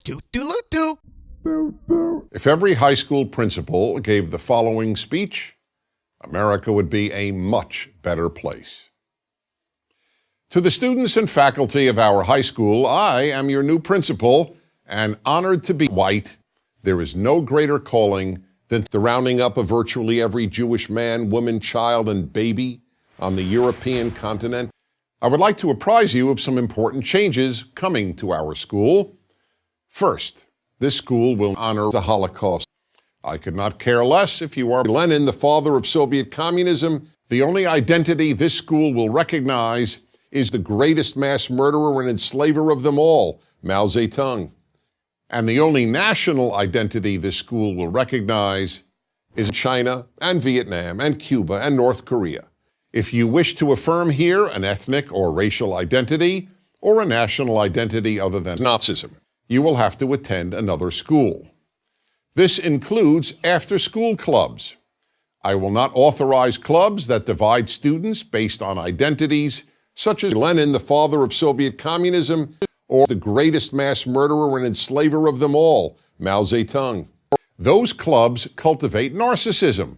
Do-do-do-do. If every high school principal gave the following speech, America would be a much better place. To the students and faculty of our high school, I am your new principal and honored to be white. There is no greater calling than the rounding up of virtually every Jewish man, woman, child, and baby on the European continent. I would like to apprise you of some important changes coming to our school. First, this school will honor the Holocaust. I could not care less if you are Lenin, the father of Soviet communism. The only identity this school will recognize is the greatest mass murderer and enslaver of them all, Mao Zedong. And the only national identity this school will recognize is China and Vietnam and Cuba and North Korea. If you wish to affirm here an ethnic or racial identity or a national identity other than Nazism, you will have to attend another school. This includes after-school clubs. I will not authorize clubs that divide students based on identities such as Lenin, the father of Soviet communism, or the greatest mass murderer and enslaver of them all, Mao Zedong. Those clubs cultivate narcissism,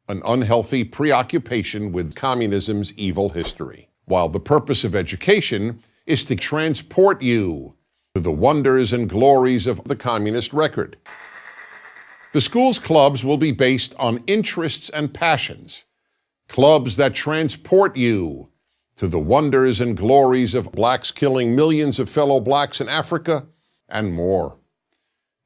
an unhealthy preoccupation with communism's evil history, while the purpose of education is to transport you to the wonders and glories of the communist record. The school's clubs will be based on interests and passions, clubs that transport you to the wonders and glories of blacks killing millions of fellow blacks in Africa, and more.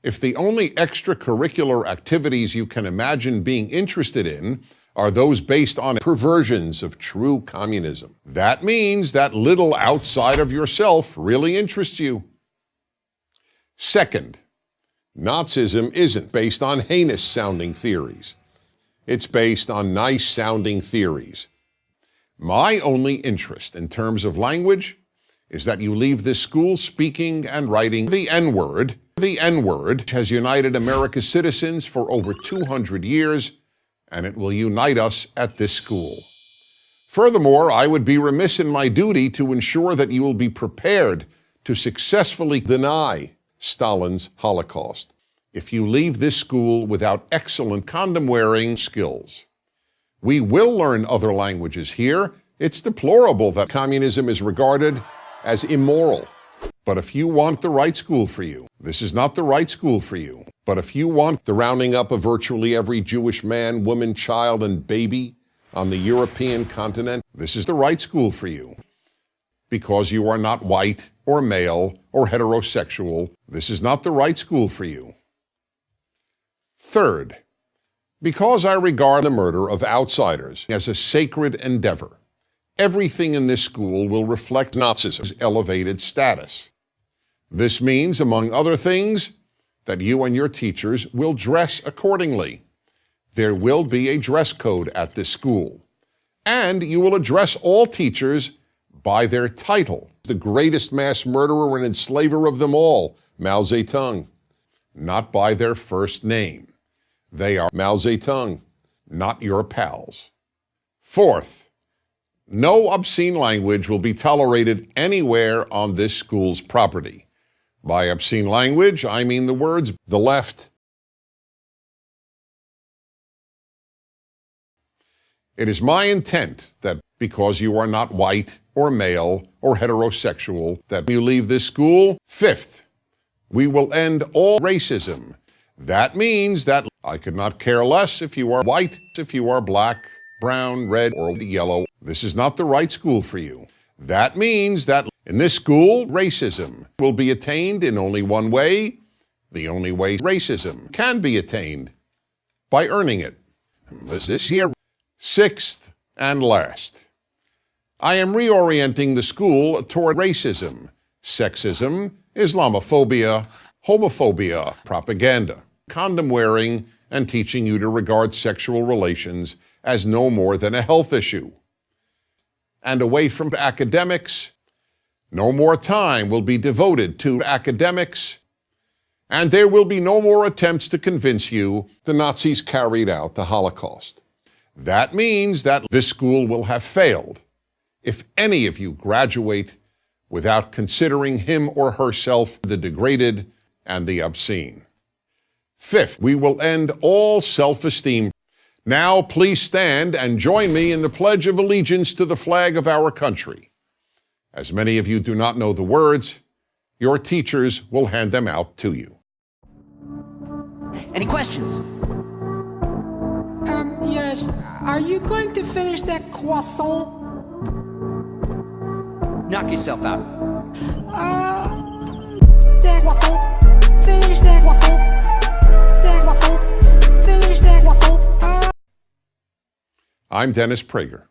If the only extracurricular activities you can imagine being interested in are those based on perversions of true communism, that means that little outside of yourself really interests you. Second, Nazism isn't based on heinous-sounding theories. It's based on nice-sounding theories. My only interest in terms of language is that you leave this school speaking and writing the N-word. The N-word has united America's citizens for over 200 years, and it will unite us at this school. Furthermore, I would be remiss in my duty to ensure that you will be prepared to successfully deny Stalin's Holocaust if you leave this school without excellent condom-wearing skills. We will learn other languages here. It's deplorable that communism is regarded as immoral. But if you want the right school for you, this is not the right school for you. But if you want the rounding up of virtually every Jewish man, woman, child, and baby on the European continent, this is the right school for you. Because you are not white or male or heterosexual, this is not the right school for you. Third, because I regard the murder of outsiders as a sacred endeavor, everything in this school will reflect Nazism's elevated status. This means, among other things, that you and your teachers will dress accordingly. There will be a dress code at this school, and you will address all teachers by their title, the greatest mass murderer and enslaver of them all, Mao Zedong, not by their first name. They are Mao Zedong, not your pals. Fourth, no obscene language will be tolerated anywhere on this school's property. By obscene language, I mean the words the left. It is my intent that because you are not white or male or heterosexual, that you leave this school. Fifth, we will end all racism. That means that I could not care less if you are white, if you are black, brown, red, or yellow. This is not the right school for you. That means that in this school, racism will be attained in only one way. The only way racism can be attained, by earning it. This here. Sixth and last, I am reorienting the school toward racism, sexism, Islamophobia, homophobia, propaganda, condom wearing, and teaching you to regard sexual relations as no more than a health issue. And away from academics, no more time will be devoted to academics, and there will be no more attempts to convince you the Nazis carried out the Holocaust. That means that this school will have failed if any of you graduate without considering him or herself the degraded and the obscene. Fifth, we will end all self-esteem. Now, please stand and join me in the Pledge of Allegiance to the flag of our country. As many of you do not know the words, your teachers will hand them out to you. Any questions? Yes. Are you going to finish that croissant? Knock yourself out. That croissant. Finish that croissant. That croissant. Finish that croissant. I'm Dennis Prager.